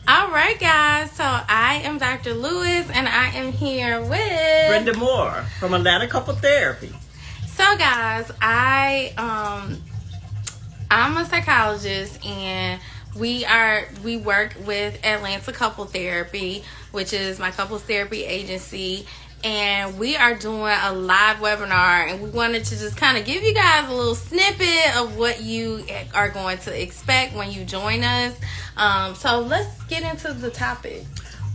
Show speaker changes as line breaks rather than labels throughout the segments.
All right, guys. So I am Dr. Lewis, and I am here with
Brenda Moore from Atlanta Couple Therapy.
So, guys, I'm a psychologist, and we work with Atlanta Couple Therapy, which is my couples therapy agency. And we are doing a live webinar, and we wanted to just kind of give you guys a little snippet of what you are going to expect when you join us. So let's get into the topic.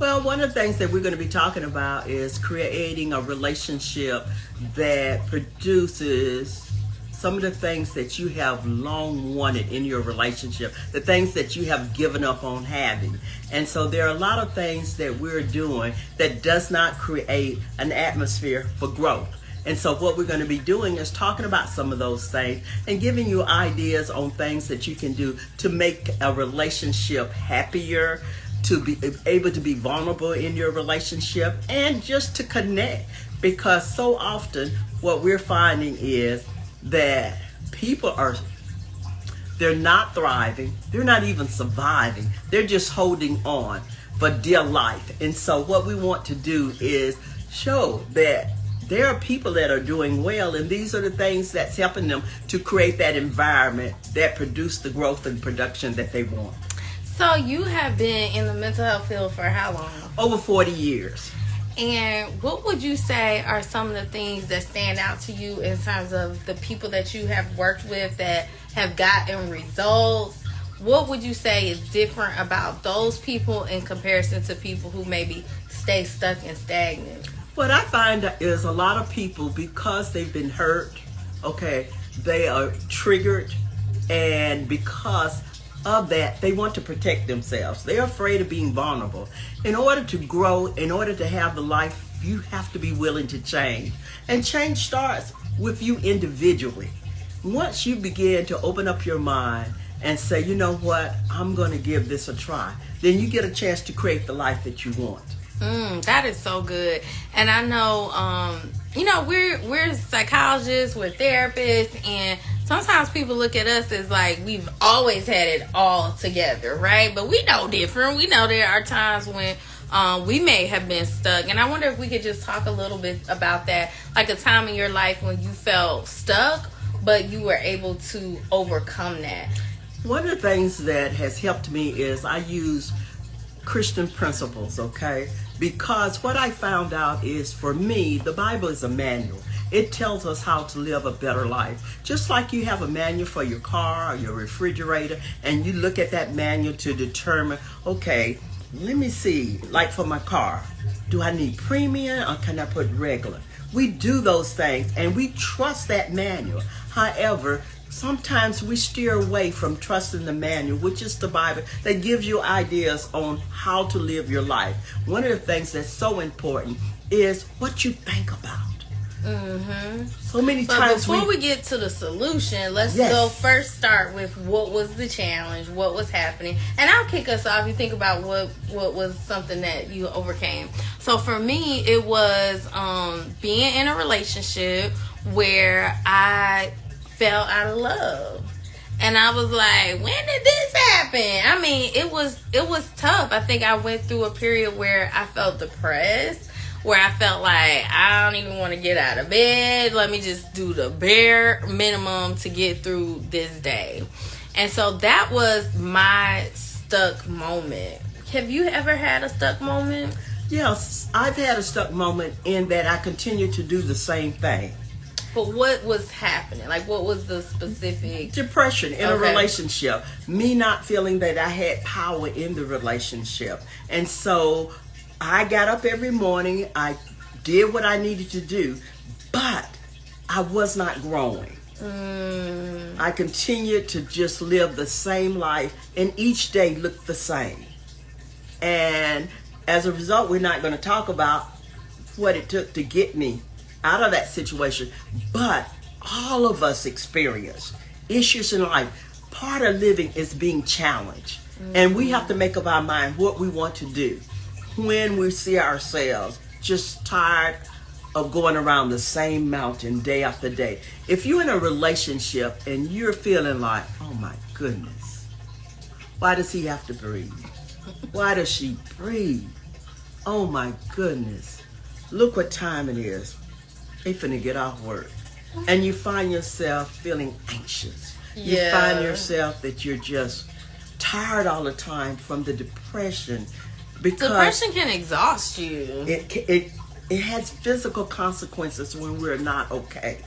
Well, one of the things that we're going to be talking about is creating a relationship that produces some of the things that you have long wanted in your relationship, the things that you have given up on having. And so there are a lot of things that we're doing that does not create an atmosphere for growth. And so what we're going to be doing is talking about some of those things and giving you ideas on things that you can do to make a relationship happier, to be able to be vulnerable in your relationship, and just to connect. Because so often what we're finding is that they're not thriving, they're not even surviving, they're just holding on for dear life. And so what we want to do is show that there are people that are doing well, and these are the things that's helping them to create that environment that produce the growth and production that they want.
So you have been in the mental health field for how long?
Over 40 years.
And what would you say are some of the things that stand out to you in terms of the people that you have worked with that have gotten results? What would you say is different about those people in comparison to people who maybe stay stuck and stagnant?
What I find is a lot of people, because they've been hurt, they are triggered, and because of that, they want to protect themselves. They're afraid of being vulnerable. In order to grow, in order to have the life, you have to be willing to change. And change starts with you individually. Once you begin to open up your mind and say, you know what, I'm going to give this a try, then you get a chance to create the life that you want.
That is so good. And I know, we're psychologists, we're therapists, and sometimes people look at us as like we've always had it all together, right? But we know different. We know there are times when we may have been stuck. And I wonder if we could just talk a little bit about that, like a time in your life when you felt stuck, but you were able to overcome that.
One of the things that has helped me is I use Christian principles, because what I found out is, for me, the Bible is a manual. It tells us how to live a better life. Just like you have a manual for your car or your refrigerator, and you look at that manual to determine, let me see, like for my car, do I need premium or can I put regular? We do those things and we trust that manual. However, sometimes we steer away from trusting the manual, which is the Bible, that gives you ideas on how to live your life. One of the things that's so important is what you think about. So many times.
Before we get to the solution, let's start with what was the challenge, what was happening, and I'll kick us off. You think about what was something that you overcame. So for me, it was being in a relationship where I fell out of love. And I was like, when did this happen? I mean, it was tough. I think I went through a period where I felt depressed, where I felt like I don't even want to get out of bed. Let me just do the bare minimum to get through this day. And so that was my stuck moment. Have you ever had a stuck moment?
Yes, I've had a stuck moment in that I continue to do the same thing.
But what was happening? Like, what was the specific?
Depression in a relationship. Me not feeling that I had power in the relationship. And so I got up every morning. I did what I needed to do. But I was not growing. I continued to just live the same life. And each day looked the same. And as a result, we're not going to talk about what it took to get me out of that situation, but all of us experience issues in life. Part of living is being challenged, and we have to make up our mind what we want to do when we see ourselves just tired of going around the same mountain day after day. If you're in a relationship and you're feeling like, oh my goodness, why does he have to breathe? Why does she breathe? Oh my goodness. Look what time it is. They finna get off work. And you find yourself feeling anxious. You find yourself that you're just tired all the time from the depression. Because
depression can exhaust you.
It has physical consequences when we're not okay.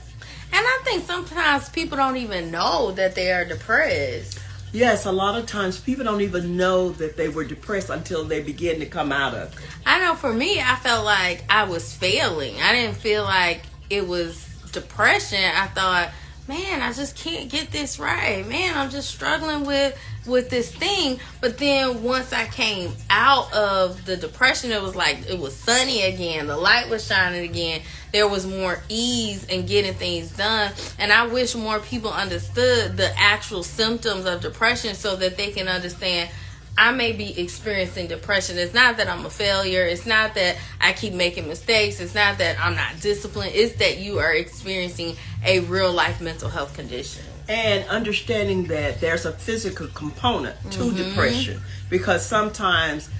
And I think sometimes people don't even know that they are depressed.
Yes, a lot of times people don't even know that they were depressed until they begin to come out of it.
I know for me, I felt like I was failing. I didn't feel like it was depression. I thought, man, I just can't get this right. Man, I'm just struggling with this thing. But then once I came out of the depression, it was like it was sunny again. The light was shining again. There was more ease in getting things done. And I wish more people understood the actual symptoms of depression so that they can understand I may be experiencing depression. It's not that I'm a failure. It's not that I keep making mistakes. It's not that I'm not disciplined. It's that you are experiencing a real life mental health condition.
And understanding that there's a physical component to depression. Because sometimes,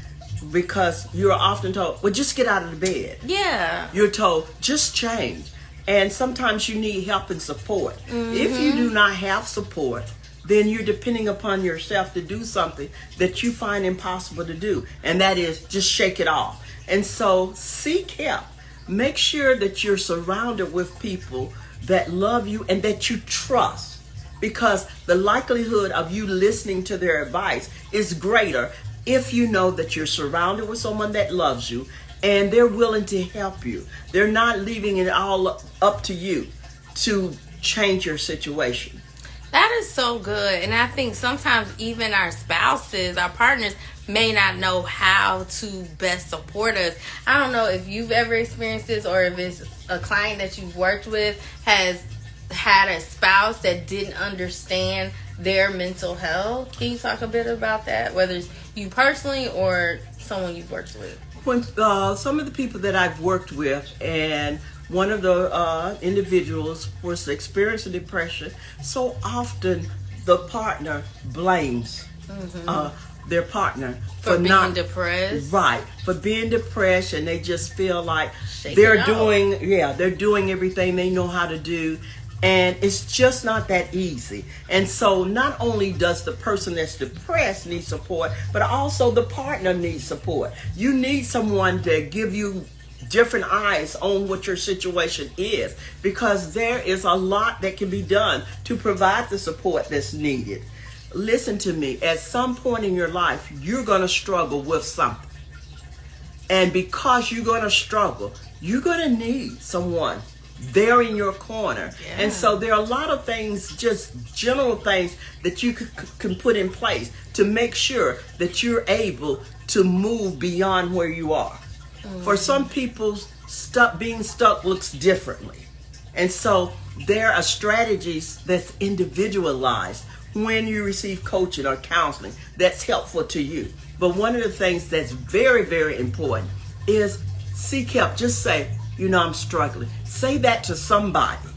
because you're often told, well, just get out of the bed.
Yeah.
You're told, just change. And sometimes you need help and support. If you do not have support, then you're depending upon yourself to do something that you find impossible to do. And that is just shake it off. And so seek help. Make sure that you're surrounded with people that love you and that you trust. Because the likelihood of you listening to their advice is greater if you know that you're surrounded with someone that loves you and they're willing to help you. They're not leaving it all up to you to change your situation.
That is so good. And I think sometimes even our spouses, our partners, may not know how to best support us. I don't know if you've ever experienced this or if it's a client that you've worked with has had a spouse that didn't understand their mental health. Can you talk a bit about that? Whether it's you personally or someone you've worked with?
When some of the people that I've worked with, and one of the individuals was experiencing depression, so often the partner blames their partner
for being not depressed.
Right, for being depressed, and they just feel like
Shake
they're doing everything they know how to do. And it's just not that easy. And so not only does the person that's depressed need support, but also the partner needs support. You need someone to give you different eyes on what your situation is, because there is a lot that can be done to provide the support that's needed. Listen to me. At some point in your life, you're going to struggle with something. And because you're going to struggle, you're going to need someone there in your corner. Yeah. And so there are a lot of things, just general things that you can put in place to make sure that you're able to move beyond where you are. For some people, being stuck looks differently. And so there are strategies that's individualized when you receive coaching or counseling that's helpful to you. But one of the things that's very, very important is seek help. Just say, I'm struggling. Say that to somebody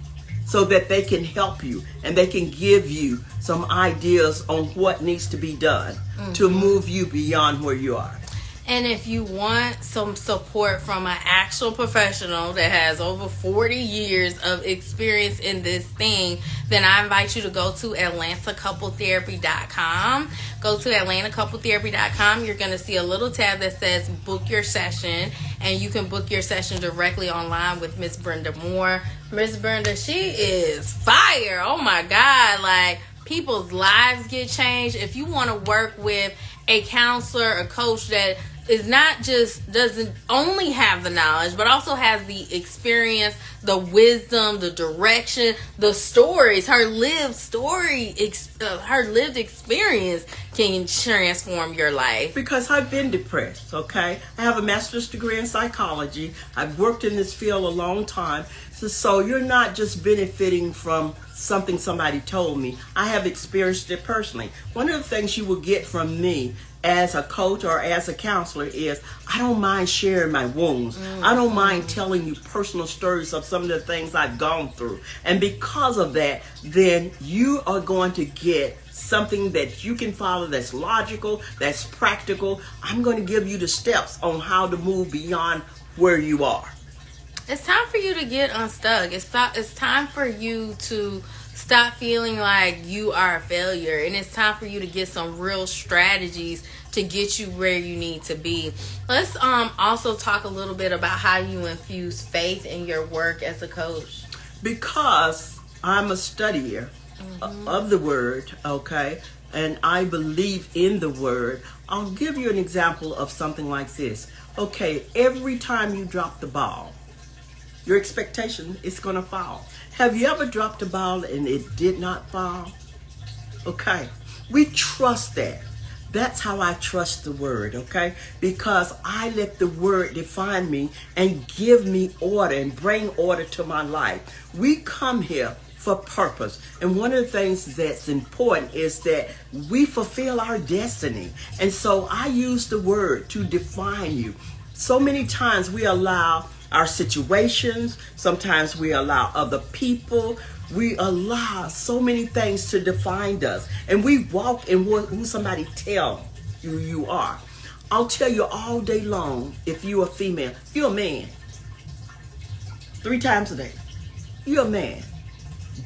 so that they can help you and they can give you some ideas on what needs to be done to move you beyond where you are.
And if you want some support from an actual professional that has over 40 years of experience in this thing, then I invite you to go to AtlantaCoupleTherapy.com. Go to AtlantaCoupleTherapy.com. You're going to see a little tab that says book your session, and you can book your session directly online with Miss Brenda Moore. Miss Brenda, she is fire. Oh my God. Like, people's lives get changed. If you want to work with a counselor, a coach that is not just doesn't only have the knowledge, but also has the experience, the wisdom, the direction, the stories, her lived story, her lived experience can transform your life.
Because I've been depressed, okay? I have a master's degree in psychology. I've worked in this field a long time. So you're not just benefiting from something somebody told me. I have experienced it personally. One of the things you will get from me as a coach or as a counselor is I don't mind sharing my wounds. I don't mind telling you personal stories of some of the things I've gone through. And because of that, then you are going to get something that you can follow, that's logical, that's practical. I'm going to give you the steps on how to move beyond where you are.
It's time for you to get unstuck. It's time for you to stop feeling like you are a failure. And it's time for you to get some real strategies to get you where you need to be. Let's also talk a little bit about how you infuse faith in your work as a coach.
Because I'm a studier of the word, okay, and I believe in the word. I'll give you an example of something like this. Okay, every time you drop the ball, your expectation is going to fall. Have you ever dropped a ball and it did not fall? Okay, we trust that. That's how I trust the word, okay? Because I let the word define me and give me order and bring order to my life. We come here for purpose. And one of the things that's important is that we fulfill our destiny. And so I use the word to define you. So many times we allow our situations, sometimes we allow other people, we allow so many things to define us. And we walk in who somebody tell you are. I'll tell you all day long, if you're a female, you're a man. 3 times a day. You're a man.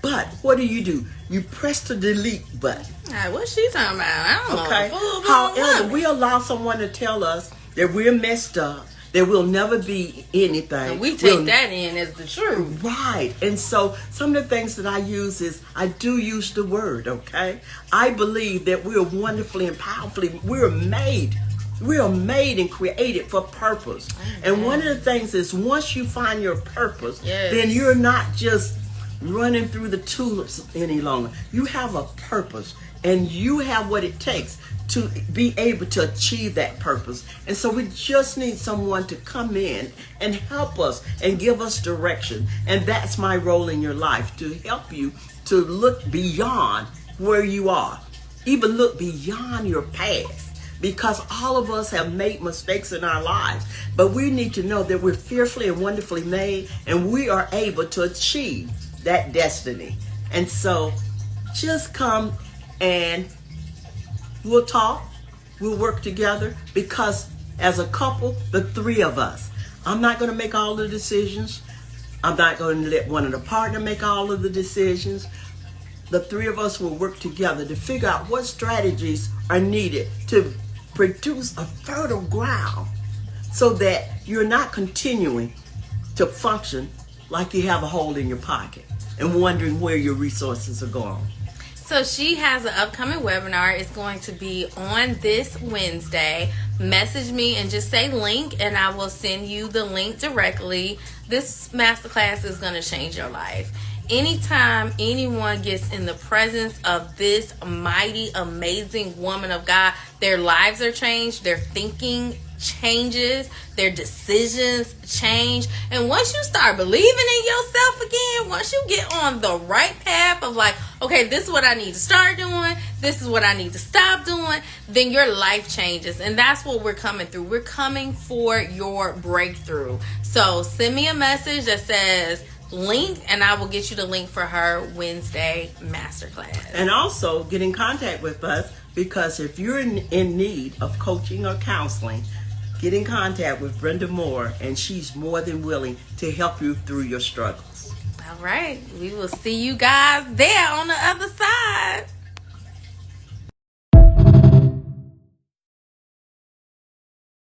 But what do? You press the delete button.
Right, what's she talking about? I don't
okay.
know.
However, we allow someone to tell us that we're messed up, that we'll never be anything.
And we take that in as the truth.
Right. And so some of the things that I use is I do use the word, okay? I believe that we're wonderfully and powerfully, we're made and created for purpose. And one of the things is once you find your purpose, then you're not just running through the tulips any longer. You have a purpose and you have what it takes to be able to achieve that purpose. And so we just need someone to come in and help us and give us direction. And that's my role in your life, to help you to look beyond where you are, even look beyond your past, because all of us have made mistakes in our lives. But we need to know that we're fearfully and wonderfully made, and we are able to achieve that destiny. And so just come and we'll talk, we'll work together, because as a couple, the 3 of us, I'm not going to make all the decisions. I'm not going to let one of the partner make all of the decisions. The 3 of us will work together to figure out what strategies are needed to produce a fertile ground so that you're not continuing to function like you have a hole in your pocket and wondering where your resources are going.
So she has an upcoming webinar. It's going to be on this Wednesday. Message me and just say link, and I will send you the link directly. This masterclass is going to change your life. Anytime anyone gets in the presence of this mighty, amazing woman of God, their lives are changed, their thinking changes, their decisions change. And once you start believing in yourself again, once you get on the right path of like, okay, this is what I need to start doing, this is what I need to stop doing, then your life changes. And that's what we're coming through. We're coming for your breakthrough. So send me a message that says link, and I will get you the link for her Wednesday masterclass.
And also get in contact with us, because if you're in need of coaching or counseling, get in contact with Brenda Moore, and she's more than willing to help you through your struggles.
All right. We will see you guys there on the other side.